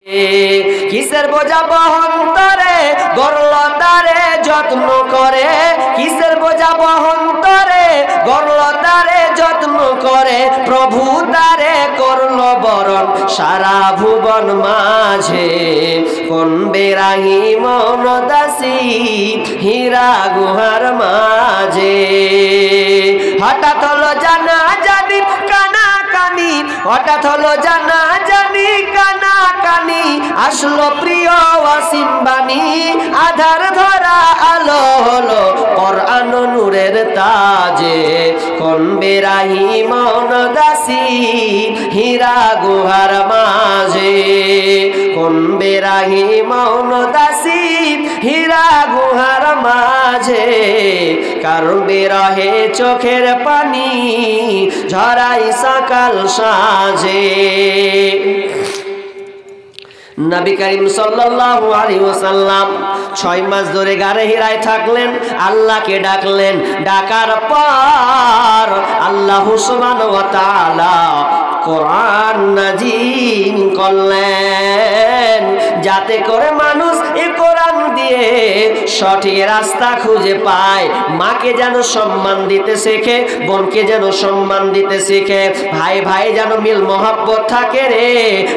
কিসের বোঝা বহন করে গড়ল তারে যত্ন করে, কিসের বোঝা বহন করে গড়ল তারে যত্ন করে, প্রভু তারে করল বরণ সারা ভুবন মাঝে। কোন বেরাহি মন দাসী হীরা গুহার মাঝে। হঠাৎ হলো জানা জানি কানা কানি, হঠাৎ হলো জানা জানি কানা কানি, আসলো প্রিয় ওয়াসিম বাণী, আধার ধরা আলো হলো কোরআন নূরের তাজে। কোন বেরাহি মন দাসী হীরা গুহার মাঝে, কোন বেরাহি মন দাসী হীরা গুহার মাঝে, কার বিরহে চোখের পানি ঝরাই সকাল সাজে। নবী করিম সাল্লাল্লাহু আলাইহি ওয়াসাল্লাম 6 মাস ধরে গারে হিরায় থাকলেন, আল্লাহকে ডাকলেন। ডাকার পর আল্লাহ সুবহানাহু ওয়া তাআলা কোরআন নাজিল করলেন, যাতে করে মানুষ এই কোরআন দিয়ে সঠিক রাস্তা খুঁজে পায়। মাকে যেন সম্মান দিতে শেখে, বোনকে যেন সম্মান দিতে শেখে, ভাই ভাই যেন মিল মহব্বত থাকে রে,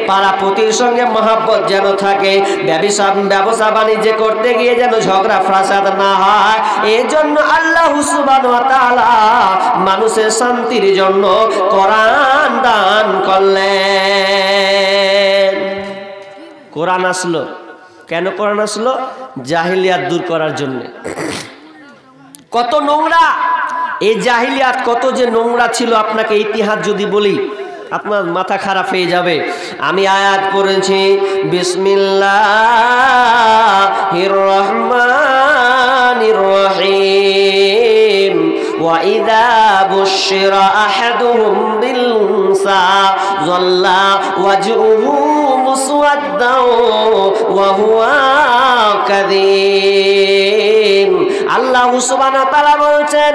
পাড়া প্রতির সঙ্গে মহব্বত যেন থাকে, ব্যবসা বাণিজ্য করতে গিয়ে যেন ঝগড়া ফাসাদ না হয়। এই জন্য আল্লাহ সুবহানাহু ওয়া তাআলা মানুষের শান্তির জন্য কোরআন দান করলেন। কোরআন আসলো কেন? কোরআন আসলো জাহিলিয়াত দূর করার জন্য। কত নোংরা এই জাহিলিয়াত, কত যে নোংরা ছিল, আপনাকে ইতিহাস যদি বলি আপনার মাথা খারাপ হয়ে যাবে। আমি আয়াত পড়েছি, বিসমিল্লাহির রহমানির রহিম, ওয়া ইযা বুশিরা আহাদুহুম বিল উনসা যাল্লা ওয়াজহুহু মুসওয়াদ্দাও ওয়া হুয়া কাযীম। আল্লাহ সুবহানাহু ওয়া তাআলা বলছেন,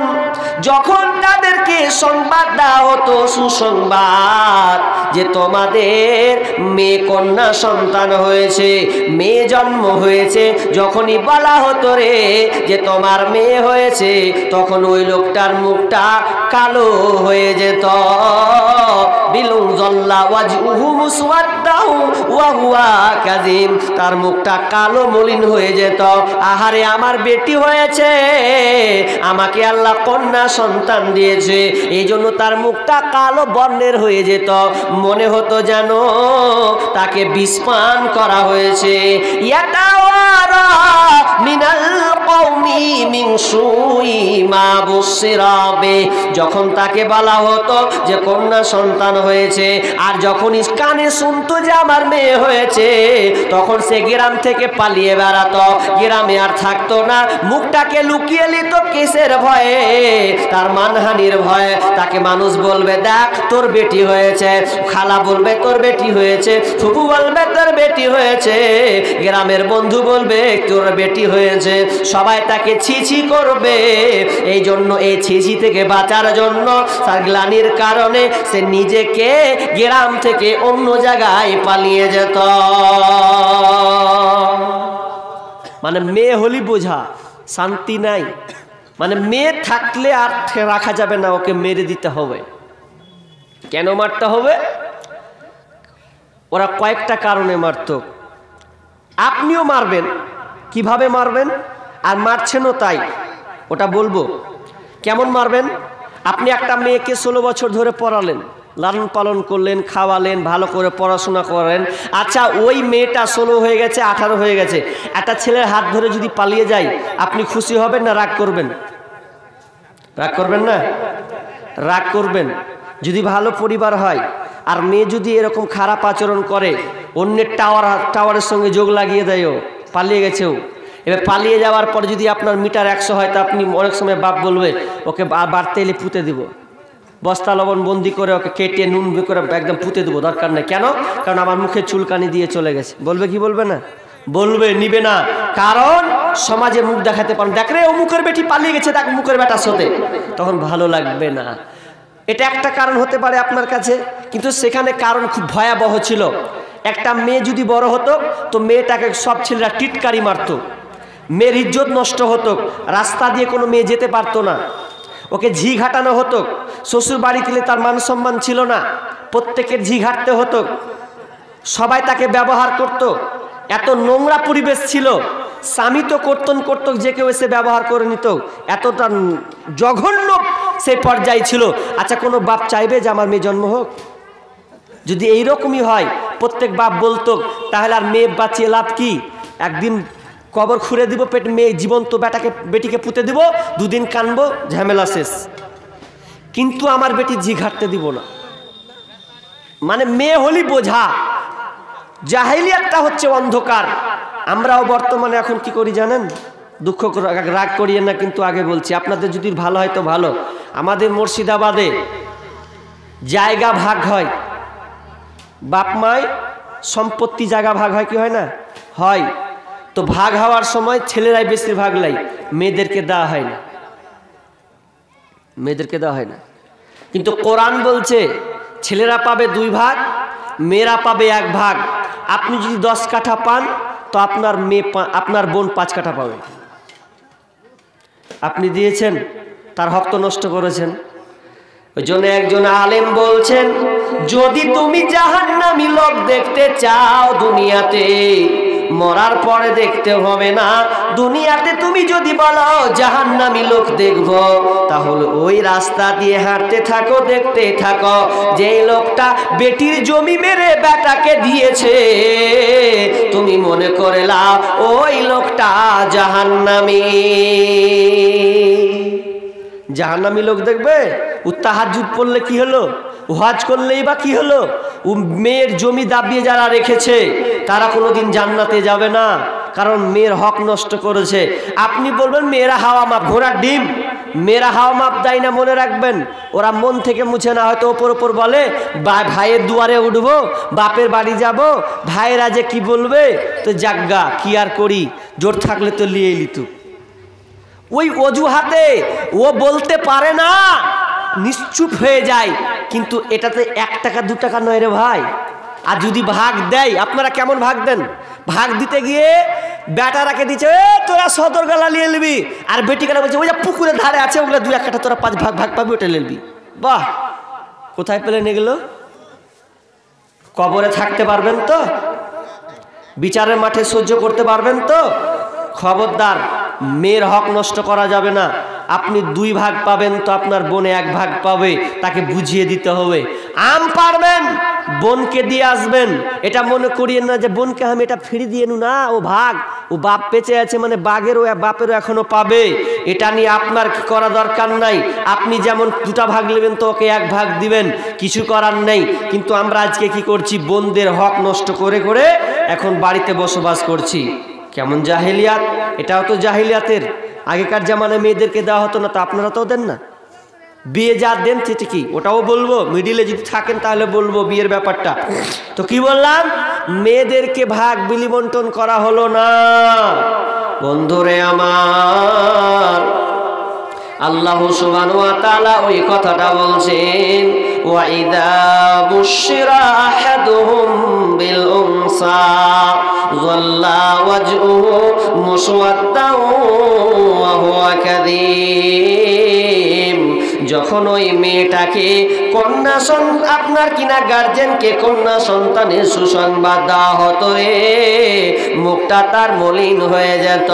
যখন তাদেরকে সংবাদ দেওয়া হতো, সুসংবাদ, যে তোমাদের মেয়ে কন্যা সন্তান হয়েছে, মেয়ে জন্ম হয়েছে, যখনই বলা হতো রে যে তোমার মেয়ে হয়েছে, তখন ওই লোকটার মুখটা কালো হয়ে যেত। বিলুম জল্লা ওয়াজহুহু মুসওয়াদ্দাউ ওয়া হুয়া কাযীম, তার মুখটা কালো মলিন হয়ে যেত। আহারে আমার বেটি হয়েছে, আমাকে আল্লাহ কন্যা সন্তান দিয়েছে, এই জন্য তার মুখটা কালো বর্ণের হয়ে যেত, মনে হতো যেন তাকে বিষপান করা হয়েছে। ইয়াতাওয়ারা মিনাল কওমি মিন সুই মা বুশিরা বে, যখন তাকে বলা হতো যে কন্যা সন্তান হয়েছে, আর যখন কানে শুনতো যে আমার মেয়ে হয়েছে, তখন সে গ্রাম থেকে পালিয়ে বেড়াতো, গ্রামে আর থাকতো না, মুখটাকে লুকিয়ে নিত। কিসের ভয়ে? তার মানহানির ভয়ে। তাকে মানুষ বলবে দেখ তোর বেটি হয়েছে, খালা বলবে তোর বেটি হয়েছে, ফুফু বলবে তোর বেটি হয়েছে, গ্রামের বন্ধু বলবে তোর বেটি হয়েছে, সবাই তাকে ছিছি করবে। এই জন্য এই ছিছি থেকে বাঁচার জন্য, তার গ্লানির কারণে সে নিজেকে গ্রাম থেকে অন্য জায়গায় পালিয়ে যেত। মানে মেয়ে হলি বোঝা, শান্তি নাই। মানে মেয়ে থাকলে আর রাখা যাবে না, ওকে মেরে দিতে হবে। কেন মারতে হবে? ওরা কয়েকটা কারণে মারত। আপনিও মারবেন, কিভাবে মারবেন, আর মারছেনও তাই, ওটা বলবো। কেমন মারবেন? আপনি একটা মেয়েকে 16 বছর ধরে পড়ালেন, লালন পালন করলেন, খাওয়ালেন, ভালো করে পড়াশোনা করেন। আচ্ছা, ওই মেয়েটা 16 হয়ে গেছে, 18 হয়ে গেছে, একটা ছেলের হাত ধরে যদি পালিয়ে যায়, আপনি খুশি হবেন না রাগ করবেন? রাগ করবেন না? রাগ করবেন। যদি ভালো পরিবার হয় আর মেয়ে যদি এরকম খারাপ আচরণ করে, অন্যের টাওয়ারের সঙ্গে যোগ লাগিয়ে দেয়, পালিয়ে গেছেও, এবার পালিয়ে যাওয়ার পর যদি আপনার মিটার 100 হয়, তা আপনি অনেক সময় বাপ বলবে ওকে বাড়তে এলে পুঁতে দিব, বস্তা লবণ বন্দি করে ওকে কেটে নুন করে একদম পুঁতে দেবো, দরকার নেই। কেন? কারণ আমার মুখে চুলকানি দিয়ে চলে গেছে। বলবে কি বলবে না? বলবে, নিবে না। কারণ সমাজে মুখ দেখাতে পারেন, দেখ রে ও মুখের বেটি পালিয়ে গেছে, দেখ মুখের বেটার সাথে, তখন ভালো লাগবে না। এটা একটা কারণ হতে পারে আপনার কাছে, কিন্তু সেখানে কারণ খুব ভয়াবহ ছিল। একটা মেয়ে যদি বড় হতো তো মেয়েটাকে সব ছেলেরা টিটকারি মারত, মেয়ের ইজ্জত নষ্ট হতো, রাস্তা দিয়ে কোনো মেয়ে যেতে পারতো না, ওকে ঝি ঘাটানো হতো। শ্বশুর বাড়ি গেলে তার মান সম্মান ছিল না, প্রত্যেকের ঝি ঘাটতে হতো, সবাই তাকে ব্যবহার করত। এত নোংরা পরিবেশ ছিল, স্বামী তো কর্তন করত, যে কেউ এসে ব্যবহার করে নিত, এতটা জঘন্য সেই পর্যায়ে ছিল। আচ্ছা, কোনো বাপ চাইবে যে আমার মেয়ে জন্ম হোক? যদি এইরকমই হয় প্রত্যেক বাপ বলতো তাহলে আর মেয়ে বাঁচিয়ে লাভ কি? একদিন কবর খুঁড়ে দিব, পেট মেয়ে জীবন্ত বেটিকে পুঁতে দিব, দুদিন কানবো, ঝামেলা শেষ। কিন্তু আমার বেটি ঝি ঘাটতে দিব না, মানে মেয়ে হলি বোঝা। জাহেলিয়াতটা হচ্ছে অন্ধকার। আমরাও বর্তমানে এখন কি করি জানেন? দুঃখ রাগ করিয়েন না, কিন্তু আগে বলছি, আপনাদের যদি ভালো হয় তো ভালো। আমাদের মুর্শিদাবাদে জায়গা ভাগ হয়, বাপ মায় সম্পত্তি জায়গা ভাগ হয়, কি হয় না? হয়। তো ভাগ হওয়ার সময় ছেলেরাই বেশিরভাগ লাই, মেয়েদেরকে দেওয়া হয় না, মেয়েদেরকে দেওয়া হয় না। কিন্তু কোরআন বলছে ছেলেরা পাবে 2 ভাগ, মেয়েরা পাবে 1 ভাগ। আপনি যদি 10 কাঠা পান তো আপনার বোন 5 কাঠা পাবে। আপনি দিয়েছেন, তার হক তো নষ্ট করেছেন। ওই জন্য একজন আলেম বলছেন, যদি তুমি জাহান্নামী লোক দেখতে চাও দুনিয়াতে, মরার পরে দেখতে হবে না। দুনিয়াতে তুমি যদি বলো জাহান্নামী লোক দেখবো, তাহলে ওই রাস্তা দিয়ে হাঁটতে থাকো, দেখতে থাকো, যে লোকটা বেটির জমি মেরে বেটাকে দিয়েছে, তুমি মনে করে লাও ওই লোকটা জাহান্নামী। জাহান্নামী লোক দেখবে? ও তাহাজ্জুদ পড়লে কি হলো, হজ করলেই বা কি হলো? ও মেয়ের জমি দাবিয়ে যারা রেখেছে তারা কোনোদিন জান্নাতে যাবে না, কারণ মেয়ের হক নষ্ট করেছে। আপনি বলবেন মেয়েরা হাওয়া মাপ, ঘোড়ার ডিম। মেয়েরা হাওয়া মাপ দেয় না, মনে রাখবেন। ওরা মন থেকে মুছে না, হয়তো ওপর ওপর বলে ভাইয়ের দুয়ারে উঠবো, বাপের বাড়ি যাব, ভাইয়েরা যে কি বলবে, তো জাগ্গা কি আর করি, জোর থাকলে তো লিয়ে লিতু। ওই অজুহাতে ও বলতে পারে না, নিশ্চুপ হয়ে যায়। কিন্তু এটাতে 1 টাকা 2 টাকা নয় রে ভাই। আর যদি ভাগ দেয়, আপনারা কেমন ভাগ দেন? ভাগ দিতে গিয়ে বেটারাকে দিচ্ছে, তোরা সদর গালা নিয়ে নিবি, আর বেটি গালা বলছে ওই যে পুকুরের ধারে আছে, ওগুলো 2-1 কাঠা তোরা 5 ভাগ ভাগ পাবি, ওটা নিবি। বাহ, কোথায় পেলেন এগুলো? কবরে থাকতে পারবেন তো? বিচারের মাঠে সহ্য করতে পারবেন তো? খবরদার, মেয়ের হক নষ্ট করা যাবে না। আপনি 2 ভাগ পাবেন তো আপনার বোনে 1 ভাগ পাবে, তাকে বুঝিয়ে দিতে হবে। আম পারবেন, বোনকে দিয়ে আসবেন। এটা মনে করিয়েন না যে বোনকে আমি এটা ফিরিয়ে দিয়ে নু না, ও ভাগ, ও বাপ বেঁচে আছে মানে বাপেরও এখনো পাবে। এটা নিয়ে আপনার কি করা দরকার নাই। আপনি যেমন 2টা ভাগ নেবেন তো ওকে 1 ভাগ দিবেন, কিছু করার নেই। কিন্তু আমরা আজকে কি করছি? বোনদের হক নষ্ট করে করে এখন বাড়িতে বসবাস করছি। কেমন জাহেলিয়াত! এটাও তো জাহেলিয়াতের। আগেকার জামানায় মেয়েদেরকে দেওয়া হতো না, তো আপনারা তো দেন না। বিয়ে যা দেন সেটা কি, ওটাও বলবো। মিডিলে যদি থাকেন তাহলে বলবো বিয়ের ব্যাপারটা। তো কি বললাম? মেয়েদেরকে ভাগ বিলিবন্টন করা হলো না। বন্ধুরে আমার, আল্লাহ সুবহানাহু ওয়া তাআলা ওই কথাটা বলছেন, ওয়া ইযা বুশিরা আহাদুহুম বিল উনসা যাল্লা ওয়াজহুহু মুসওয়াদ্দান ওয়া হুয়া কাযীম। যখন ওই মেয়েটাকে আপনার কিনা গার্জেনকে কন্যা সন্তানের সুসংবাদ দেওয়া হতো রে, মুখটা তার মলিন হয়ে যেত।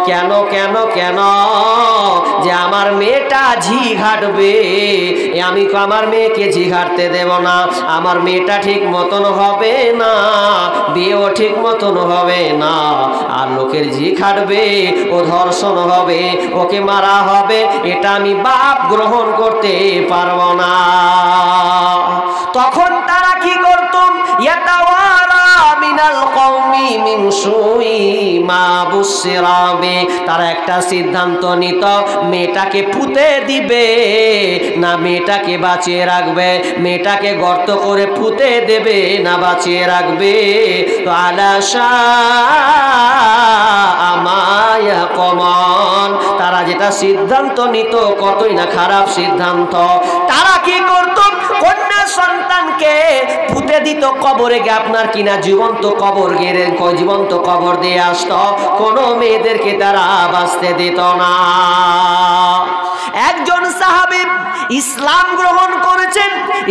কেন কেন কেন? যে আমার মেয়েটা ঝি ঘাটবে, আমি আমার মেয়েকে ঝি ঘাটতে দেব না, আমার মেয়েটা ঠিক মতন হবে না, বিয়েও ঠিক মতন হবে না, আর লোকের ঝি ঘাটবে, ও ধর্ষণ হবে, ওকে মারা হবে, এটা আমি বাপ গ্রহণ করতে পারবো না। তখন তারা কি করতুম? ইয়াতাওয়ারা মিনাল কওমি মিন সুই মা বুশিরা বি। তারা একটা সিদ্ধান্ত নিত, মেয়েটাকে পুঁতে দিবে না মেয়েটাকে বাঁচিয়ে রাখবে, মেয়েটাকে গর্ত করে পুঁতে দেবে না বাঁচিয়ে রাখবে। তো আলাশা আমায়া কমন, তারা যেটা সিদ্ধান্ত নিত কতই না খারাপ সিদ্ধান্ত। তারা কি করত? কন্যা সন্তানকে পুঁতে দিত কবরে গিয়ে, আপনার কিনা জীবন্ত কবর গেড়ে জীবন্ত কবর দিয়ে আসতো, কোনো মেয়েদেরকে তারা বাঁচতে দিত না। একজন সাহাবী ইসলাম গ্রহণ করেছেন,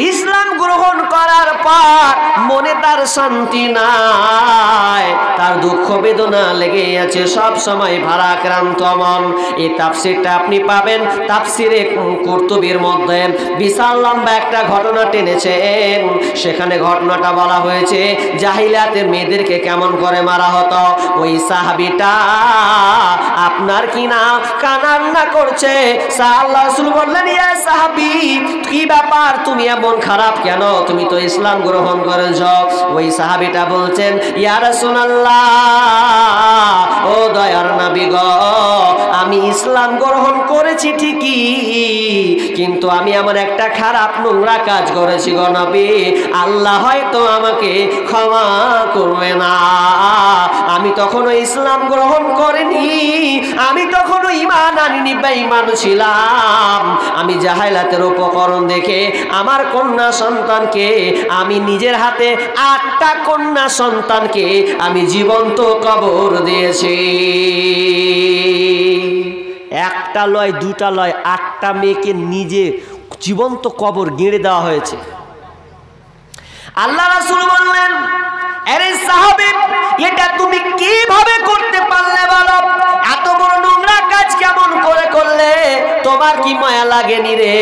ইসলাম গ্রহণ করার পর মনে তার শান্তি নাই, তার দুঃখ বেদনা লেগে আছে, সব সময় ভারাক্রান্ত মন। এই তাফসীরটা আপনি পাবেন তাফসীরে কুরতুবীর মধ্যে, বিশাল লম্বা একটা ঘটনা টেনেছেন। সেখানে ঘটনাটা বলা হয়েছে জাহিলিয়াতে মেয়েদেরকে কেমন করে মারা হতো। ওই সাহাবীটা আপনার কিনা কান্না করছে। আল্লাহ রাসূল বললেন, ইয়া সাহাবী, কি ব্যাপার, তুমি এমন খারাপ কেন, তুমি তো ইসলাম গ্রহণ করেছো। ওই সাহাবীটা বলছেন, ইয়া রাসূলুল্লাহ, ও দয়ার নবী গো, আমি ইসলাম গ্রহণ করেছি ঠিকই, কিন্তু আমি এমন একটা খারাপ নোংরা কাজ করেছি গো নবী, আল্লাহ হয়তো আমাকে ক্ষমা করবে না। আমি তখনও ইসলাম গ্রহণ করিনি, আমি তখনও ঈমান আনিনি, বেঈমান ছিলাম। আমি জাহেলাতের উপকরণ দেখে আমার কন্যা সন্তানকে, আমি নিজের হাতে 8টা কন্যা সন্তানকে আমি জীবন্ত কবর দিয়েছি। একটা লয়, 2টা লয়, 8টা মেয়েকে নিজে জীবন্ত কবর গেড়ে দেওয়া হয়েছে। আল্লাহ রাসূল বললেন, আরে সাহাবী, এটা তুমি কিভাবে করতে পারলে বলো? এত বড় নোংরা কাজ কেমন করে করলে? তোমার কি মায়া লাগেনি রে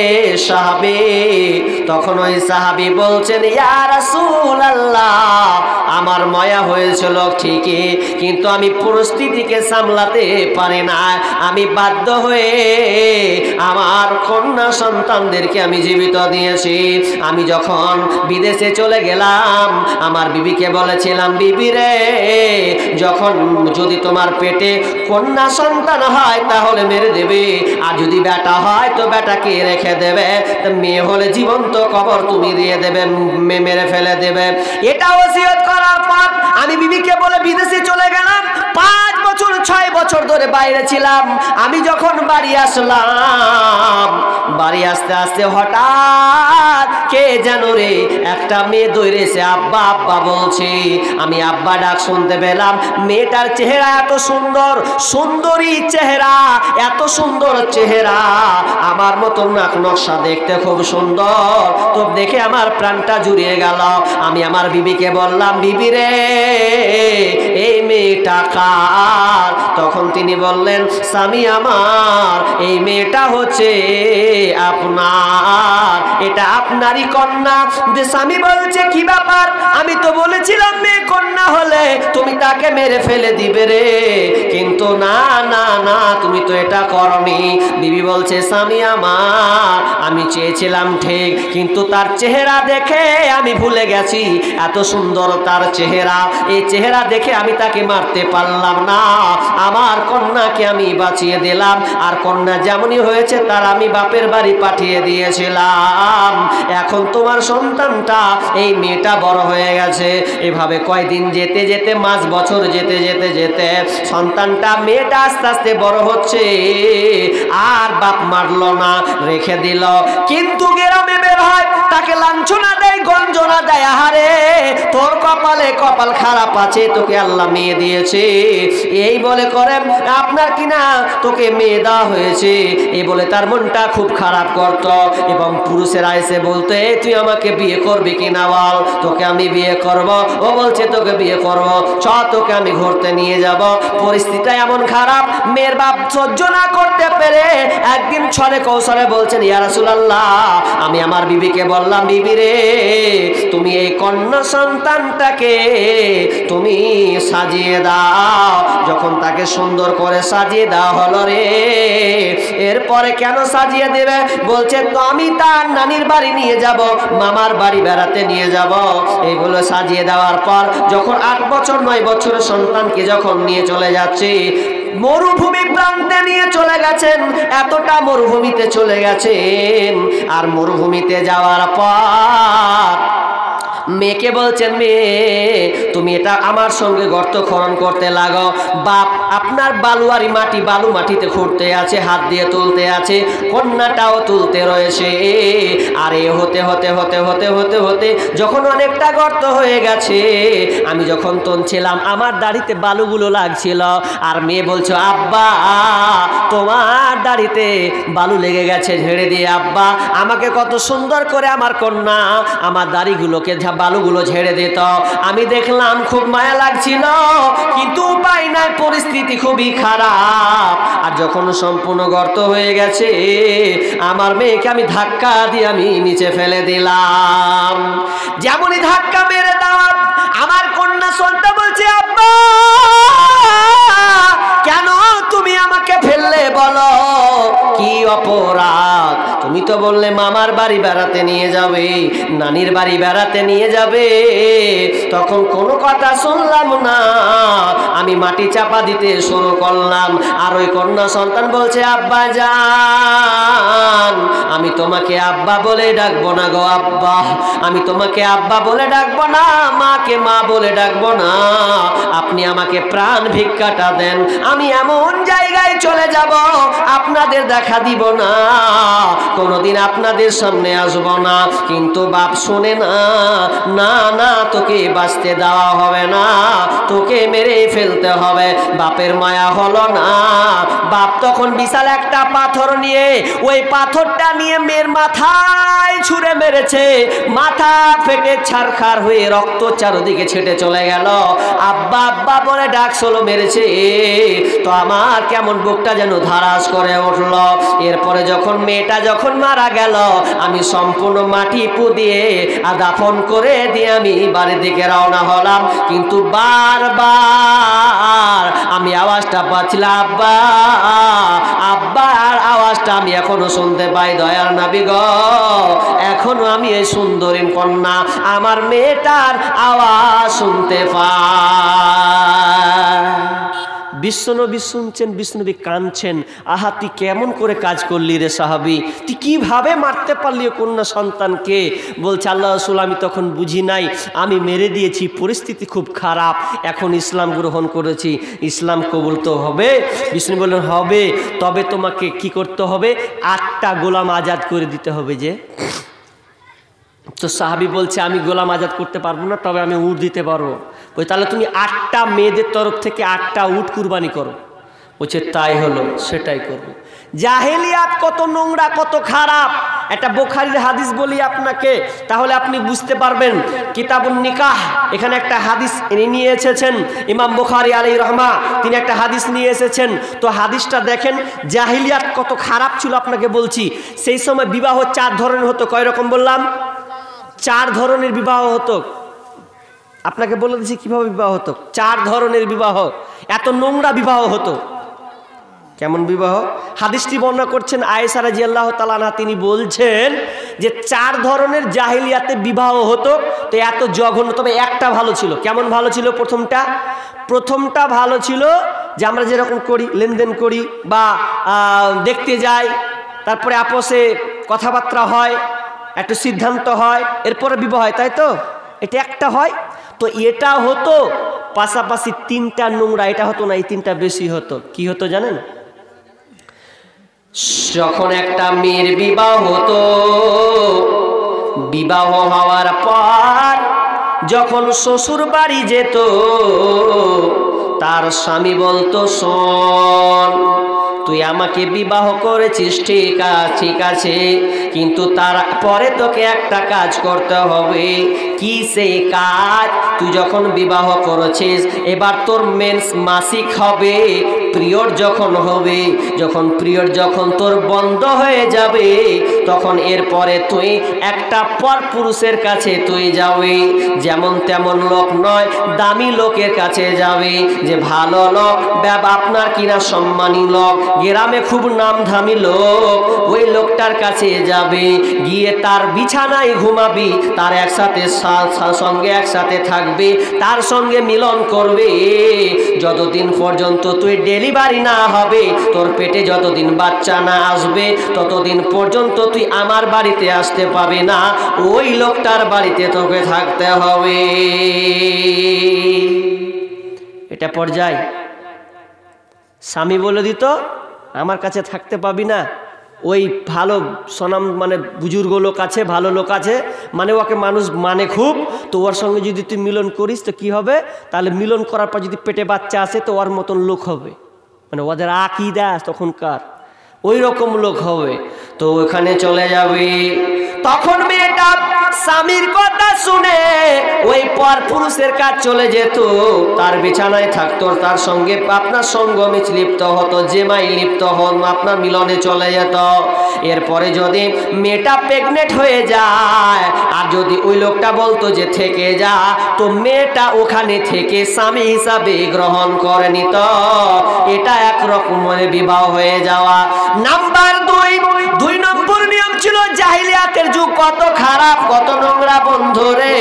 সাহাবী? তখন ওই সাহাবী বলছেন, ইয়া রাসূলুল্লাহ, আমার মায়া হয়েছিল ঠিকই, কিন্তু আমি পরিস্থিতিকে সামলাতে পারি না, আমি বাধ্য হয়ে আমার কন্যা সন্তানদেরকে আমি জীবিত দিয়েছি। আমি যখন বিদেশে চলে গেলাম, আমার বিবিকে বলেছিলাম, বিবি রে, যখন যদি তোমার পেটে কন্যা সন্তান হয় তাহলে মেরে দেবে, আর যদি বেটা হয় তো বেটাকে রেখে দেবে, মেয়ে হলে জীবন্ত কবর তুমি দিয়ে দেবে, মেরে ফেলে দেবে। এটা ওসিয়ত করার পর আমি বিবিকে বলে বিদেশে চলে গেলাম। 5 বছর 6 বছর ধরে বাইরে ছিলাম। আমি যখন বাড়ি আসলাম, বাড়ি আসতে আসতে হঠাৎ কে যেন রে একটা মেয়ে দৌড়েছে, আব্বা আব্বা বলছে। আমি আব্বা ডাক শুনতে পেলাম। মেয়েটার চেহারা এত সুন্দর, সুন্দরী চেহারা, এত সুন্দর চেহারা, আমার মতন নাক নকশা, দেখতে খুব সুন্দর। তো দেখে আমার প্রাণটা জুড়িয়ে গেল। আমি আমার বিবিকে বললাম, বিবি রে, এই মেয়েটা কার? তখন তিনি বললেন, স্বামী আমার, এই মেয়েটা হচ্ছে আপনার, এটা আপনারই কন্যা। স্বামী বলছে, কি ব্যাপার? আমি তো বলেছিলাম মেয়ে কন্যা হলে তুমি তাকে মেরে ফেলে দিবে রে, কিন্তু না না না, তুমি তো এটা করনি। বিবি বলছে, স্বামী আমার, আমি চেয়েছিলাম ঠিক, কিন্তু তার চেহারা দেখে আমি ভুলে গেছি, এত সুন্দর তার চেহারা, এই চেহারা দেখে আমি তাকে মারতে পারলাম না। আমার কন্যাকে আমি বাঁচিয়ে দিলাম, আর কন্যা যেমনই হয়েছে তার আমি বাপের বাড়ি পাঠিয়ে দিয়েছিলাম। এখন তোমার সন্তানটা, এই মেয়েটা বড় হয়ে গেছে। এভাবে কয়দিন যেতে যেতে, 5 বছর যেতে যেতে যেতে সন্তানটা, মেয়েটা আস্তে আস্তে বড় হচ্ছে, আর বাপ মারলো না, রেখে দিল। কিন্তু গ্রামে বের হয়, তাকে লাঞ্ছনা দেয়, গঞ্জনা দেয়, আহারে তোর কপালে কপাল খারাপ আছে, তোকে আল্লাহ মেয়ে দিয়েছে, এই বলে করে আপনার কিনা তোকে মেয়ে দেওয়া হয়েছে, এই বলে তার মনটা খুব খারাপ করত। এবং পুরুষেরা এসে বলতো, তুই আমাকে বিয়ে করবি কিনা বল, তোকে আমি বিয়ে করব। ও বলছে, তোকে বিয়ে করব, চ তোকে আমি ঘুরতে নিয়ে যাব। পরিস্থিতিটা এমন খারাপ, মেয়ের বাপ সহ্য না করতে পেরে একদিন ছলে কৌশলে বলছেন, ইয়া রাসূলুল্লাহ, আমি আমার বিবিকে বললাম, বিবি রে, তুমি এই কন্যা সন্তানটাকে তুমি সাজিয়ে দাও। যখন তাকে সুন্দর করে সাজিয়ে দেওয়া হলো রে, এরপরে কেন সাজিয়ে দেবে? বলছে, তো আমি তার নানির বাড়ি নিয়ে যাব, মামার বাড়ি বেড়াতে নিয়ে যাব। এইগুলো সাজিয়ে দেওয়ার পর যখন 8 বছর 9 বছরের সন্তানকে যখন নিয়ে চলে যাচ্ছে, মরুভূমি প্রান্তে নিয়ে চলে গেছেন, এতটা মরুভূমিতে চলে গেছেন। আর মরুভূমিতে যাওয়ার পর মেয়েকে বলছেন, মেয়ে তুমি এটা আমার সঙ্গে গর্ত খনন করতে লাগো। বাপ আপনার বালুয়ারি মাটি, বালু মাটিতে খুঁড়তে আছে, হাত দিয়ে তুলতে আছে, কন্যাটাও তুলতে রয়েছে। আর এ হতে হতে হতে হতে হতে হতে যখন অনেকটা গর্ত হয়ে গেছে, আমি যখন তুলছিলাম আমার দাড়িতে বালুগুলো লাগছিল। আর মেয়ে বলছো, আব্বা তোমার দাড়িতে বালু লেগে গেছে, ঝেড়ে দিয়ে আব্বা আমাকে কত সুন্দর করে আমার কন্যা আমার দাড়িগুলোকে বালুগুলো ঝেড়ে দিত। আমি দেখলাম খুব মায়া লাগছিল, কিন্তু উপায় নাই, পরিস্থিতি খুবই খারাপ। আর যখন সম্পূর্ণ গর্ত হয়ে গেছে, আমার মেয়েকে আমি ধাক্কা দিয়ে আমি নিচে ফেলে দিলাম। যেমনই ধাক্কা মেরে দাও, আমার কন্যা সন্তান বলছে, আব্বা কেন তুমি আমাকে ফেললে, বলো কি অপরাধ? তুমি তো বললে মামার বাড়ি বেড়াতে নিয়ে যাবে, নানির বাড়ি বেড়াতে নিয়ে যাবে, তখন কোনো কথা শুনলাম না, আমি মাটি চাপা দিতে শুরু করলাম। আর ওই কন্যা সন্তান বলছে, আব্বা জান আমি তোমাকে আব্বা বলে ডাকবো না গো আব্বা, আমি তোমাকে আব্বা বলে ডাকবো না, মাকে মা বলে ডাকবো না, আপনি আমাকে প্রাণ ভিক্ষাটা দেন, আমি এমন জায়গায় চলে যাব আপনাদের দেখা দিব না, কোনোদিন আপনাদের সামনে আসব না। কিন্তু বাপ শোনে না, না না তোকে বাঁচতে দেওয়া হবে না, তোকে মেরে ফেলতে হবে। বাপের মায়া হলো না। বাপ তখন বিশাল একটা পাথর নিয়ে, ওই পাথরটা নিয়ে মেয়ের মাথায় ছুঁড়ে মেরেছে, মাথা ফেটে ছারখার হয়ে রক্ত চারদিকে ছেটে চলে গেল। আব্বা আব্বা বলে ডাক চলো মেরেছে, তো আমার কেমন বুকটা যেন ধারাস করে উঠল। এরপরে যখন মেয়েটা যখন মারা গেল, আমি সম্পূর্ণ মাটি পুদিয়ে আর দাফন করে দিয়ে আমি বাড়ির দিকে রওনা হলাম। কিন্তু বারবার আমি আওয়াজটা পাচ্ছিলাম, আব্বা আব্বা, আর আওয়াজটা আমি এখনো শুনতে পাই। দয়ার নবী গো, এখনো আমি এই সুন্দরী কন্যা আমার মেয়েটার আওয়াজ শুনতে পাই। বিশ্বনবী শুনছেন, বিশ্বনবী কাঁদছেন, আহা তুই কেমন করে কাজ করলি রে সাহাবী, তুই কিভাবে মারতে পারলি কন্যা সন্তানকে? বলছে, আল্লাহ রাসূল আমি তখন বুঝি নাই, আমি মেরে দিয়েছি, পরিস্থিতি খুব খারাপ, এখন ইসলাম গ্রহণ করেছি, ইসলাম কবুল তো হবে? বিষ্ণু বললেন হবে, তবে তোমাকে কি করতে হবে, 8টা গোলাম আজাদ করে দিতে হবে। যে তো সাহাবী বলছে, আমি গোলাম আজাদ করতে পারবো না, তবে আমি উট দিতে পারবো। বলছে, তাহলে তুমি 8টা মেয়েদের তরফ থেকে 8টা উট কুরবানি করো। বলছে, তাই হলো, সেটাই করবো। জাহেলিয়াত কত নোংরা, কত খারাপ। একটা বুখারীর হাদিস বলি আপনাকে, তাহলে আপনি বুঝতে পারবেন। কিতাবুন নিকাহ, এখানে একটা হাদিস নিয়ে এসেছেন ইমাম বুখারী আলাইহি রহমা, তিনি একটা হাদিস নিয়ে এসেছেন। তো হাদিসটা দেখেন, জাহেলিয়াত কত খারাপ ছিল আপনাকে বলছি। সেই সময় বিবাহ 4 ধরনের হতো। কয় রকম বললাম? 4 ধরনের বিবাহ হতো। আপনাকে বলে দিচ্ছি কিভাবে বিবাহ হতো। 4 ধরনের বিবাহ, এত নোংরা বিবাহ হতো। কেমন বিবাহ? হাদিসটি বর্ণনা করছেন আয়েশা রাদিয়াল্লাহু তাআলা আনহা, তিনি বলছেন যে 4 ধরনের জাহেলিয়াতে বিবাহ হতো। তো এত জঘন্য, তবে একটা ভালো ছিল। কেমন ভালো ছিল? প্রথমটা ভালো ছিল যে আমরা যেরকম করি, লেনদেন করি বা দেখতে যাই, তারপরে আপোষে কথাবার্তা হয়, একটা সিদ্ধান্ত হয়, এরপরে বিবাহ হয়, তাই তো? এটা একটা হয়। তো এটা হতো, পাশাপাশি 3টা নোংরা, এটা হতো না, এই 3টা বেশি হতো। কি হতো জানেন? যখন একটা মেয়ের বিবাহ হতো, বিবাহ হওয়ার পর যখন শ্বশুর বাড়ি যেত, তার স্বামী বলতো, শোন তুই আমাকে বিবাহ করেছিস, ঠিক আছে, কিন্তু তারপরে তোকে একটা কাজ করতে হবে। কি সেই কাজ? তুই যখন বিবাহ করেছিস, এবার তোর মেন্স মাসিক হবে, পিরিয়ড যখন হবে, যখন তোর বন্ধ হয়ে যাবে, তখন এরপরে তুই একটা পরপুরুষের কাছে তুই যাবে। যেমন তেমন লোক নয়, দামি লোকের কাছে যাবে, যে ভালো লোক, আপনার কিনা সম্মানী লোক, গ্রামে খুব নামধামী লোক, ওই লোকটার কাছে যাবে, গিয়ে তার বিছানায় ঘুমাবি, তার সঙ্গে একসাথে থাকবে, তার সঙ্গে মিলন করবে। যতদিন পর্যন্ত তুই ডেলিভারি না হবে, তোর পেটে যতদিন বাচ্চা না আসবে ততদিন পর্যন্ত তুই আমার বাড়িতে আসতে পাবি না, ওই লোকটার বাড়িতে তোকে থাকতে হবে। এটা পর্যায়। স্বামী বলে দিত আমার কাছে থাকতে পাবি না, ওই ভালো সনাম মানে বুজুর্গ লোক আছে, ভালো লোক আছে, মানে ওকে মানুষ মানে খুব, তো ওর সঙ্গে যদি তুই মিলন করিস তো কি হবে, তাহলে মিলন করার পর যদি পেটে বাচ্চা আসে তো ওর মতন লোক হবে, মানে ওদের আকীদা তখনকার ওই রকম লোক হবে। তো ওখানে চলে যাবে। তখন মেয়েটা স্বামীর কথা শুনে ওই পর পুরুষের কাজ চলে যেত, তার বিছানায় থাকতো, তার সঙ্গে আপনার সঙ্গমে লিপ্ত হতো, জেমাই লিপ্ত হন, আপনার মিলনে চলে যেত। এরপরে যদি মেয়েটা প্রেগনেন্ট হয়ে যায় আর যদি ওই লোকটা বলতো যে থেকে যা, তো মেয়েটা ওখানে থেকে স্বামী হিসাবে গ্রহণ করে নিত। এটা একরকমের বিবাহ হয়ে যাওয়া। নাম্বার 2 নম্বর নিয়ম ছিল জাহিলিয়াতের যুগ, কত খারাপ কত নোংরা বন্ধুরে,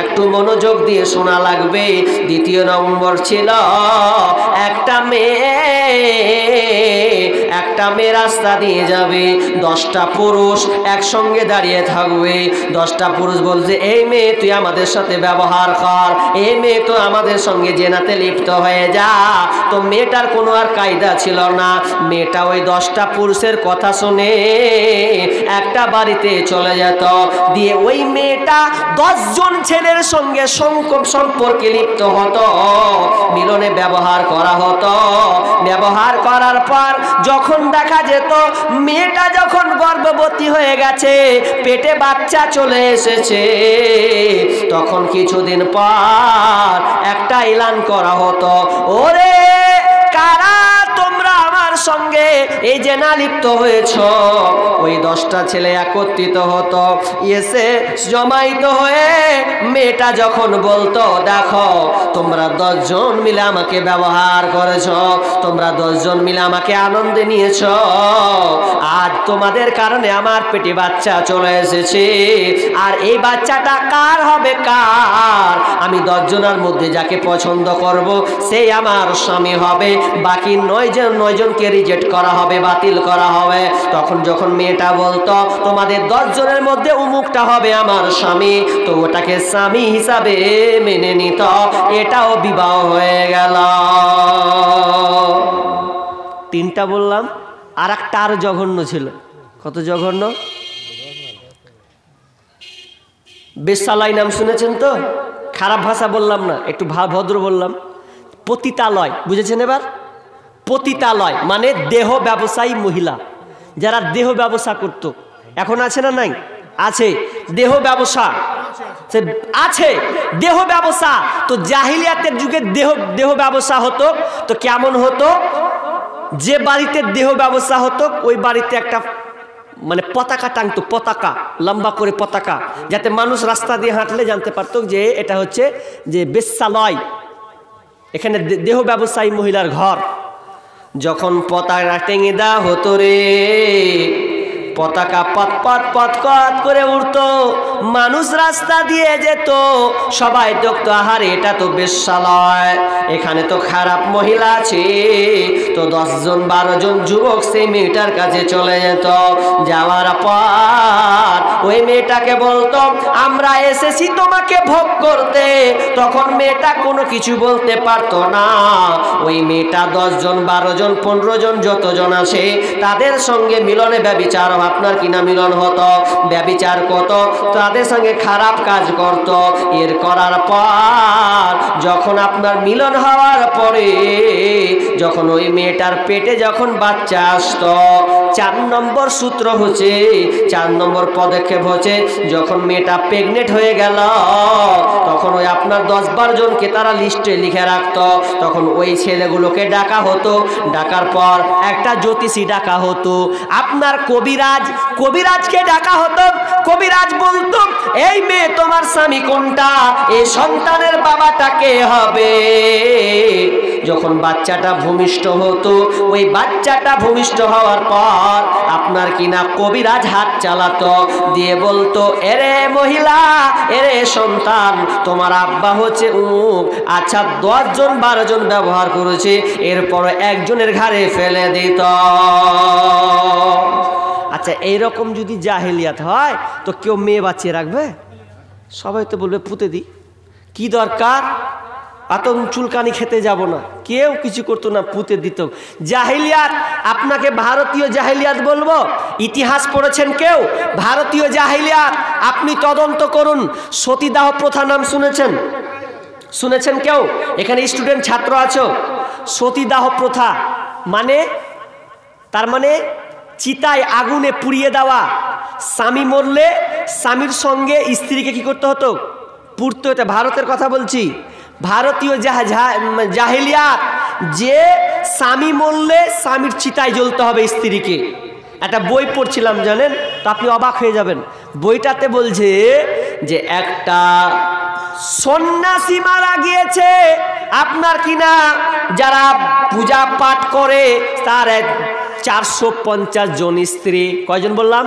একটু মনোযোগ দিয়ে শোনা লাগবে। দ্বিতীয় নম্বর ছিল একটা মেয়ে রাস্তা দিয়ে যাবে, 10টা পুরুষ একসঙ্গে দাঁড়িয়ে থাকবে। 10টা পুরুষ বলছে এই মেয়ে তুই আমাদের সাথে ব্যবহার কর, এই মেয়ে তো আমাদের সঙ্গে জেনাতে লিপ্ত হয়ে যা। তো মেয়েটার কোনো আর কায়দা ছিল না, মেয়েটা ওই 10টা পুরুষের কথা শুনে একটা বাড়িতে চলে যেত, দিয়ে ওই মেয়েটা 10 জন ছেলের সঙ্গে সম্পর্কে লিপ্ত হতো, মিলনে ব্যবহার করা হতো। ব্যবহার করার পর যখন দেখা যেত মেয়েটা যখন গর্ভবতী হয়ে গেছে, পেটে বাচ্চা চলে এসেছে, তখন কিছুদিন পর একটা এলান করা হতো, ওরে কারা তোমরা আমার সঙ্গে এই জেনা লিপ্ত হয়েছ। ওই 10টা ছেলে একত্রিত হতো, এসে জমাইত হয়ে মেয়েটা যখন বলতো দেখো তোমরা 10 জন মিলে আমাকে ব্যবহার করেছ, তোমরা 10 জন মিলে আমাকে আনন্দে নিয়েছ, আজ তোমাদের কারণে আমার পেটে বাচ্চা চলে এসেছে, আর এই বাচ্চাটা কার হবে কার, আমি 10 জনের মধ্যে যাকে পছন্দ করব সেই আমার স্বামী হবে, বাকি 9 জনকে রিজেক্ট করা হবে, বাতিল করা হবে। তখন যখন মেয়েটা বলতো তোমাদের 10 জনের মধ্যে উমুকটা হবে আমার স্বামী, তো ওটাকে স্বামী হিসাবে মেনে নিত। এটাও বিবাহ হয়ে গেল। 3টা বললাম, আর একটা আরো জঘন্য ছিল। কত জঘন্য! বেশ্যালয় নাম শুনেছেন তো? খারাপ ভাষা বললাম না, একটু ভদ্র বললাম। পতিতালয় বুঝেছেন এবার? পতিতালয় মানে দেহ ব্যবসায়ী মহিলা, যারা দেহ ব্যবসা করত। এখন আছে না নাই? আছে। দেহ ব্যবসা আছে, দেহ ব্যবসা। তো জাহিলিয়াতের যুগে দেহ ব্যবসা হতো। তো কেমন হতো? যে বাড়িতে দেহ ব্যবসা হতো ওই বাড়িতে একটা মানে পতাকা টাঙতো, পতাকা লম্বা করে পতাকা, যাতে মানুষ রাস্তা দিয়ে হাঁটলে জানতে পারতো যে এটা হচ্ছে যে বেশ্যালয়, এখানে দেহ ব্যবসায়ী মহিলার ঘর। যখন পতাকা টেঙে দেওয়া হতো রে, পতাকা পথ পথ পথ পথ করে উঠতো, মানুষ রাস্তা দিয়ে যেত, সবাই দেখতো আহারে এটা তো বেশ্যালয়, এখানে তো খারাপ মহিলা আছে। তো 10 জন 12 জন যুবক সেই মেয়েটার কাছে চলে যেত। যাওয়ার পর ওই মেয়েটাকে বলতো আমরা এসেছি তোমাকে ভোগ করতে। তখন মেয়েটা কোনো কিছু বলতে পারতো না। ওই মেয়েটা 10 জন 12 জন 15 জন যতজন আছে তাদের সঙ্গে মিলনে ব্যভিচার, আপনার কিনা মিলন হতো, ব্যভিচার করত, তাদের সঙ্গে খারাপ কাজ করত। এর করার পর যখন আপনার মিলন হওয়ার পরে যখন ওই মেয়েটার পেটে যখন বাচ্চা আসতো, 4 নম্বর সূত্র হচ্ছে, 4 নম্বর পদক্ষেপ হচ্ছে, যখন মেয়েটা প্রেগনেন্ট হয়ে গেল তখন ওই আপনার 10-12 জনকে তারা লিস্টে লিখে রাখতো। তখন ওই ছেলেগুলোকে ডাকা হতো, ডাকার পর একটা জ্যোতিষী ডাকা হতো, আপনার কবিরাজকে ডাকা হতো। কবিরাজ বলতো এই মেয়ে তোমার স্বামী কোনটা, এই সন্তানের বাবাটা কে হবে। যখন বাচ্চাটা ভূমিষ্ঠ হতো, ওই বাচ্চাটা ভূমিষ্ঠ হওয়ার পর আপনার কিনা কবিরাজ হাত চালাতো, দিয়ে বলতো, এরে মহিলা, এরে সন্তান, তোমার আব্বা হচ্ছে উমুক। আচ্ছা 10 জন 12 জন ব্যবহার করেছে, এরপর একজনের ঘাড়ে ফেলে দিত। আচ্ছা এইরকম যদি জাহেলিয়াত হয় তো কেউ মেয়ে বাঁচিয়ে রাখবে? সবাই তো বলবে পুঁতে দি, কি দরকার, এত চুলকানি খেতে যাব না, কেউ কিছু করতো না, পুঁতে দিত। জাহেলিয়াত, আপনাকে ভারতীয় জাহেলিয়াত বলবো, ইতিহাস পড়েছেন কেউ? ভারতীয় জাহেলিয়াত আপনি তদন্ত করুন। সতীদাহ প্রথা নাম শুনেছেন? শুনেছেন কেউ? এখানে স্টুডেন্ট ছাত্র আছো? সতীদাহ প্রথা মানে, তার মানে চিতায় আগুনে পুড়িয়ে দেওয়া। স্বামী মরলে স্বামীর সঙ্গে স্ত্রীকে কি করতে হতো? পুড়তে হতো। ভারতের কথা বলছি, ভারতীয় জাহেলিয়াত, যে স্বামী মরলে স্বামীর চিতায় জ্বলতে হবে স্ত্রীকে। একটা বই পড়ছিলাম জানেন, তো আপনি অবাক হয়ে যাবেন। বইটাতে বলছে যে একটা সন্ন্যাসী মারা গিয়েছে, আপনার কিনা যারা পূজা পাঠ করে তার 450 জন স্ত্রী। কয়জন বললাম?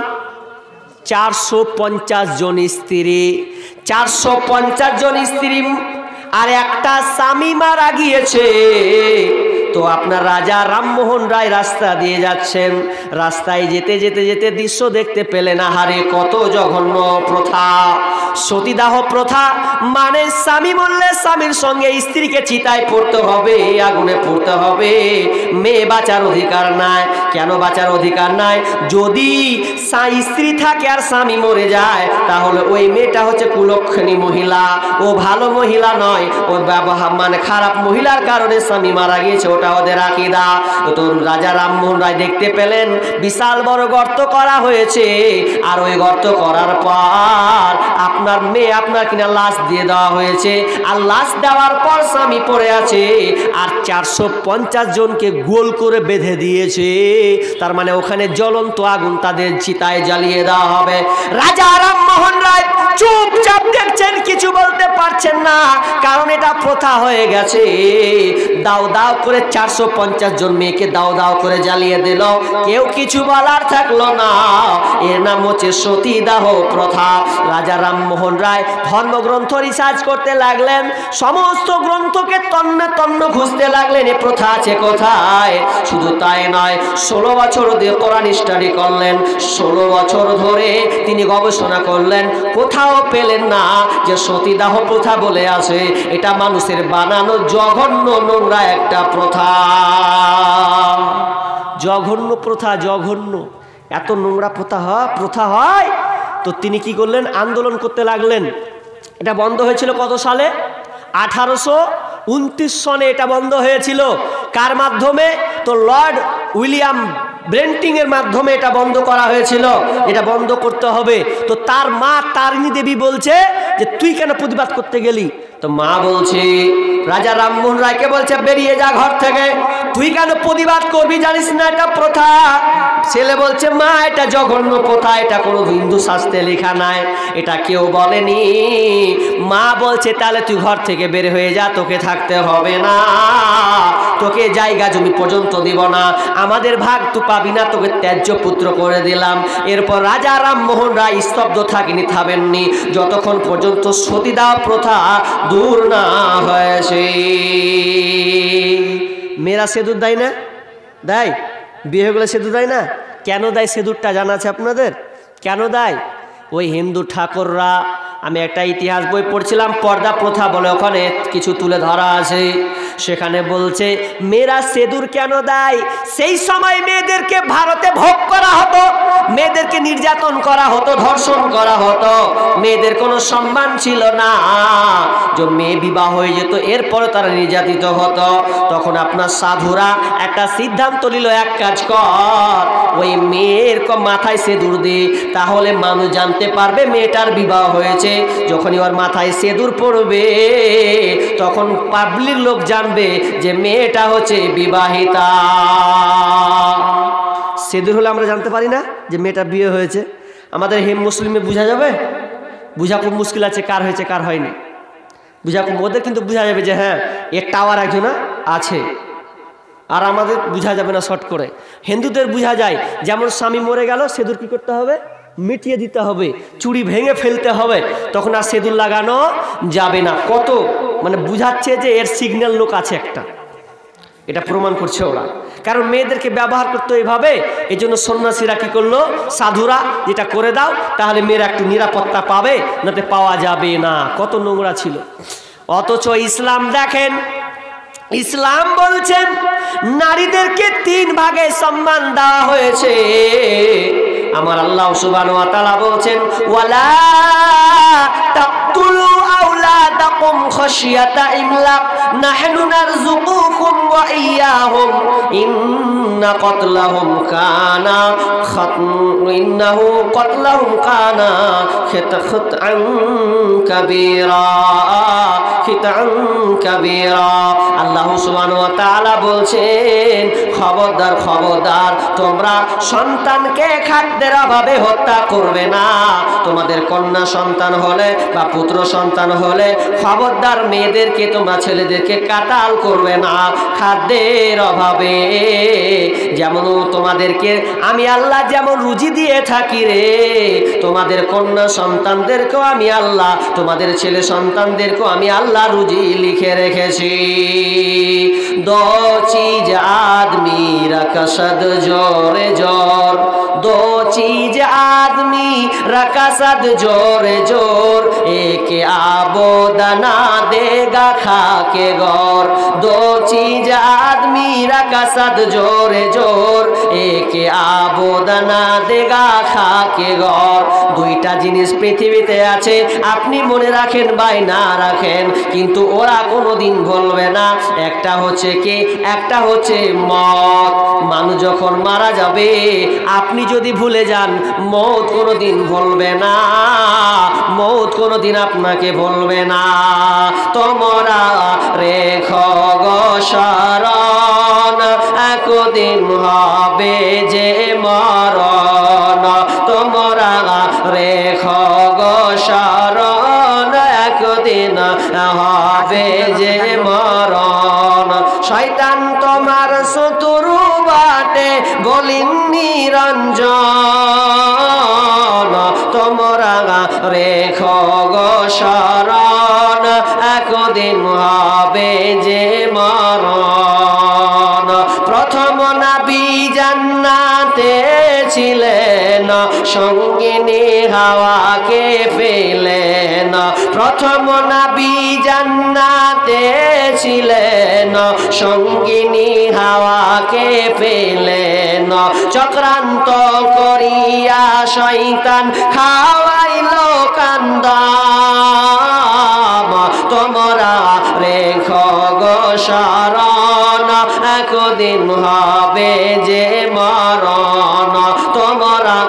450 জন স্ত্রী। 450 জন স্ত্রী আর একটা স্বামী মারা গিয়েছে। তো আপনার রাজা রামমোহন রায় রাস্তা দিয়ে যাচ্ছেন, রাস্তায় যেতে যেতে যেতে দৃশ্য দেখতে পেলেন, আহারে কত জঘন্য প্রথা। সতীদাহ প্রথা মানে স্বামী মরলে স্বামীর সঙ্গে স্ত্রীকে চিতায় পড়তে হবে, আগুনে পড়তে হবে। মেয়ে বাঁচার অধিকার নাই। কেন বাঁচার অধিকার নাই? যদি স্ত্রী থাকে আর স্বামী মরে যায়, তাহলে ওই মেয়েটা হচ্ছে কুলক্ষণী মহিলা, ও ভালো মহিলা নয়, ও ব্যবহার মানে খারাপ মহিলার কারণে স্বামী মারা গিয়েছে, ওটা ওদের আকীদা। তো রাজা রামমোহন রায় দেখতে পেলেন বিশাল বড় গর্ত করা হয়েছে, আর ওই গর্ত করার পর আপনার মেয়ে আপনার কিনা লাশ দিয়ে দেওয়া হয়েছে, আর লাশ দেওয়ার পর স্বামী পড়ে আছে, আর 450 জনকে গোল করে বেঁধে দিয়েছে। তার মানে ওখানে জ্বলন্ত আগুন তাদের চিতায় জ্বালিয়ে দেওয়া হবে। রাজা রামমোহন রায় চুপচাপ দেখছেন, কিছু বলতে পারছেন না, কারণ এটা প্রথা হয়ে গেছে। দাও দাও করে 450 জন মেয়েকে দাও দাও করে জ্বালিয়ে দিল, কেউ কিছু বলার থাকলো না। এর নাম হচ্ছে সতীদাহ প্রথা। রাজা রামমোহন রায় ধর্মগ্রন্থ রিসার্চ করতে লাগলেন, সমস্ত গ্রন্থকে তন্নে তন্ন খুঁজতে লাগলেন, এ প্রথা আছে কোথায়। শুধু তাই নয়, 16 বছর দিয়ে কোরআন স্টাডি করলেন, 16 বছর ধরে তিনি গবেষণা করলেন, কোথাও পেলেন না যে সতীদাহ প্রথা বলে আছে। এটা মানুষের বানানো জঘন্য নোংরা একটা প্রথা। জঘন্য প্রথা, জঘন্য। এত নোংরা প্রথা হয়। তো তিনি কি করলেন? আন্দোলন করতে লাগলেন। এটা বন্ধ হয়েছিল কত সালে? 1829 সনে এটা বন্ধ হয়েছিল। কার মাধ্যমে? তো লর্ড উইলিয়াম ব্রেন্টিং এর মাধ্যমে এটা বন্ধ করা হয়েছিল। এটা বন্ধ করতে হবে। তো তার মা তারিণী দেবী বলছে যে তুই কেন প্রতিবাদ করতে গেলি? তো মা বলছে, রাজা রামমোহন রায়কে বলছে বেরিয়ে যা ঘর থেকে, তুই কেন প্রতিবাদ করবি, জানিস না এটা প্রথা? ছেলে বলছে, মা এটা জঘন্য প্রথা, এটা কোনো হিন্দু শাস্ত্রে লেখা নাই, এটা কেউ বলেনি। মা বলছে তাহলে তুই ঘর থেকে বের হয়ে যা, তোকে থাকতে হবে না, তোকে জায়গা জমি পর্যন্ত দিব না, আমাদের ভাগ তুই পাবি না, তোকে ত্যায্য পুত্র করে দিলাম। এরপর রাজা রামমোহন রায় স্তব্ধ থাকেননি যতক্ষণ পর্যন্ত সতীদাহ প্রথা দূর না হয়েছে। মেয়েরা সিঁদুর দেয় না? দেয়? বিয়ে হয়ে গেলে সিঁদুর দেয় না? কেন দেয় সিঁদুরটা জানা আছে আপনাদের? কেন দেয়? ওই হিন্দু ঠাকুররা, আমি একটা ইতিহাস বই পড়ছিলাম, পর্দা প্রথা বলে, ওখানে কিছু তুলে ধরা আছে। সেখানে বলছে মেয়েরা সিঁদুর কেন দেয়? সেই সময় মেয়েদেরকে ভারতে ভোগ করা হতো, মেয়েদেরকে নির্যাতন করা হতো, ধর্ষণ করা হতো, মেয়েদের কোনো সম্মান ছিল না। যে মেয়ে বিবাহ হয়ে যেত, এরপরে তারা নির্যাতিত হতো। তখন আপনার সাধুরা একটা সিদ্ধান্ত নিল, এক কাজ কর, ওই মেয়ের মাথায় সিঁদুর দে, তাহলে মানুষ জানতে পারবে মেয়েটার বিবাহ হয়েছে। যখনই ওর মাথায় সিঁদুর পড়বে, তখন পাবলিক লোক জানবে যে মেয়েটা হচ্ছে বিবাহিতা। সিঁদুর হলে আমরা জানতে পারি না যে মেয়েটা বিয়ে হয়েছে? আমাদের মুসলিমে বোঝা যাবে? বোঝা খুব মুশকিল আছে কার হয়েছে কার হয়নি। ওদের কিন্তু বোঝা যাবে যে হ্যাঁ এর টাওয়ার একজন আছে, আর আমাদের বোঝা যাবে না শর্ট করে। হিন্দুদের বোঝা যায়, যেমন স্বামী মরে গেল সিঁদুর কি করতে হবে, মিটিয়ে দিতে হবে, চুড়ি ভেঙে ফেলতে হবে, তখন আর সিঁদুর লাগানো যাবে না। কত মানে বুঝাচ্ছে যে এর সিগন্যাল লোক আছে একটা, এটা প্রমাণ করছে ওরা। কারণ মেয়েদেরকে ব্যবহার করতো এইভাবে, এই জন্য সন্ন্যাসীরা কি করলো, সাধুরা যেটা করে দাও তাহলে মেয়েরা একটু নিরাপত্তা পাবে, নাতে পাওয়া যাবে না। কত নোংরা ছিল। অথচ ইসলাম দেখেন, ইসলাম বলছেন নারীদেরকে 3 ভাগে সম্মান দেওয়া হয়েছে। আমার আল্লাহ সুবহানাহু ওয়া তাআলা বলছেন ওয়ালা তাকতুলু আওলাদাকুম খাশিয়াতা ইমলাক নাহনু নারযুকুকুম ওয়া ইয়্যাহুম ইন্নাহু কাতলাহুম কানা খিতআন কাবীরা। আল্লাহ সুবহানাহু ওয়া তাআলা বলছেন খবরদার খবরদার, তোমরা সন্তানকে খাদ্যের অভাবে হত্যা করবে না। তোমাদের কন্যা সন্তান হলে বা পুত্র সন্তান হলে খবরদার মেয়েদেরকে, তোমরা ছেলেদেরকে কাতাল করবে না খাদ্যের অভাবে। যেমন তোমাদেরকে আমি আল্লাহ যেমন রুজি দিয়ে থাকি রে, তোমাদের কন্যা সন্তানদেরকেও আমি আল্লাহ, তোমাদের ছেলে সন্তানদেরকেও আমি আল্লাহ রুজি লিখে রেখেছি। दो चीज आदमी रकसद जोरे जोर, दो चीज आदमी रकसद जोरे जोर, एक आबोदना देगा खाके गौर। दो चीज आदमी रकसद जोरे जोर, एक आबोदना देगा खाके गौर। দুইটা জিনিস পৃথিবীতে আছে, আপনি মনে রাখেন বাই না রাখেন, কিন্তু ওরা কোনোদিন ভুলবে না। একটা হচ্ছে কি, একটা হচ্ছে মত। মানুষ যখন মারা যাবে, আপনি যদি ভুলে যান, মত কোনোদিন ভুলবে না, মত কোনোদিন আপনাকে ভুলবে না। তোমরা রেখো গো শরণ, একদিন হবে যে মরণ। তোমরা রেখো গো শরণ, একদিন হবে যে মরণ। শয়তান তোমার শত্রু বাটে বলিন নিরঞ্জন, তোমরা রেখো গো শরণ, একদিন হবে যে মরণ। প্রথম নবী জান্নাতে ছিলেন, সঙ্গিনী হাওয়াকে পেলেন। প্রথম নবী জান্নাতে ছিলেন, সঙ্গিনী হাওয়াকে পেলেন। চক্রান্ত করিয়া শয়তান খাওয়াইল কান্দাম, তোমরা রেখো গো শরণ, একদিন হবে যে মরণ। তোমরা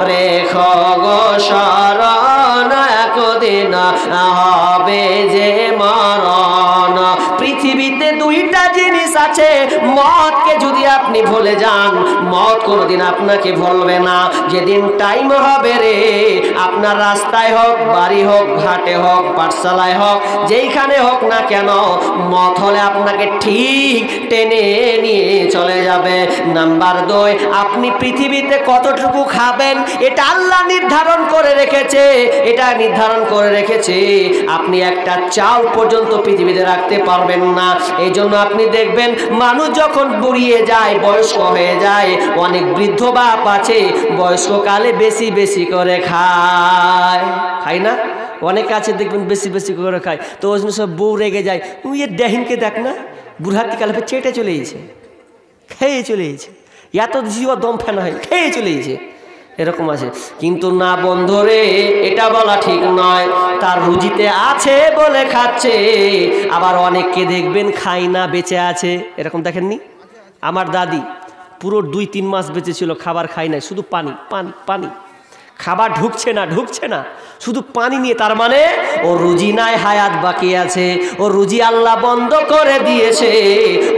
রেখো গো শরণ, একদিন হবে যে মরণ। পৃথিবীতে দুইটা জিনিস আছে, মতকে যদি আপনি ভুলে যান, মত কোনোদিন আপনাকে ভুলবে না। যেদিন টাইম হবে রে, আপনার রাস্তায় হোক, বাড়ি হোক, ঘাটে হোক, পাঠশালায় হোক, যেইখানে হোক না কেন, মত হলে আপনাকে ঠিক টেনে নিয়ে চলে যাবে। নাম্বার 2, আপনি পৃথিবীতে কতটুকু খাবেন এটা আল্লাহ নির্ধারণ করে রেখেছে, এটা নির্ধারণ করে রেখেছে। আপনি একটা চাল পর্যন্ত পৃথিবীতে রাখতে পারবেন না। এই জন্য আপনি দেখবেন মানুষ যখন বুড়িয়ে যায়, বয়স্ক হয়ে যায়, অনেক বৃদ্ধ বাপ আছে বয়স্ককালে বেশি বেশি করে খায়, খায় না? অনেকে আছে দেখবেন বেশি বেশি করে খায়, তো ওই জন্য সব বউ রেগে যায়, তুই এর দেহিনকে দেখ না, বুড়াতিকালে চেটে চলে গেছে, খেয়ে চলে গেছে, এত জীব দম ফেনা হয়, খেয়ে চলে গেছে, এরকম আছে। কিন্তু না বন্ধুরে, এটা বলা ঠিক নয়। তার রুজিতে আছে বলে খাচ্ছে, আবার অনেককে দেখবেন খাই না, বেঁচে আছে, এরকম দেখেননি? আমার দাদি পুরো 2-3 মাস বেঁচে ছিল, খাবার খাই নাই, শুধু পানি পানি পানি, খাবার ঢুকছে না, শুধু পানি নিয়ে। তার মানে ও রুজি নাই, হায়াত বাকি আছে। ও রুজি আল্লাহ বন্ধ করে দিয়েছে,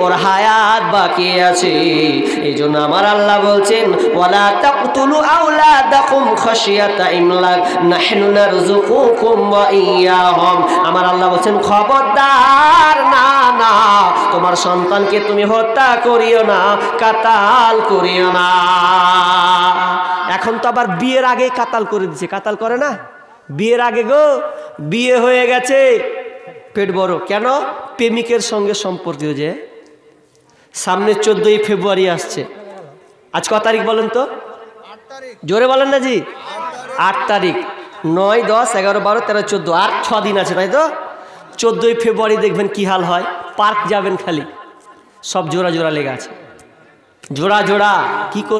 ওর হায়াত বাকি আছে। এই জন্য আমার আল্লাহ বলছেন ওয়ালা তাকতুলু আওলাদাকুম খাশিয়াতা ইমলাক নাহনু নারযুকুকুম ওয়া ইয়াহুম। আমার আল্লাহ বলছেন খবরদার, না না, তোমার সন্তানকে তুমি হত্যা করিও না, কাতাল করিও না। এখন তো আবার বিয়ের আগে কাতাল করে দিচ্ছে, কাতাল করে না বিয়ের আগে গো। বিয়ে হয়ে গেছে, পেট বড়, কেন? প্রেমিকের সঙ্গে সম্পর্ক। যে সামনে 14ই ফেব্রুয়ারি আসছে, আজ কত তারিখ বলেন তো? জোরে বলেন না জি। 8 তারিখ, 9, 10, 11, 12, 13, 14, আর 6 দিন আছে, তাই তো? 14ই ফেব্রুয়ারি দেখবেন কি হাল হয়। পার্ক যাবেন, খালি সব জোড়া জোড়া লেগে আছে, জোড়া জোড়া। কি করবে?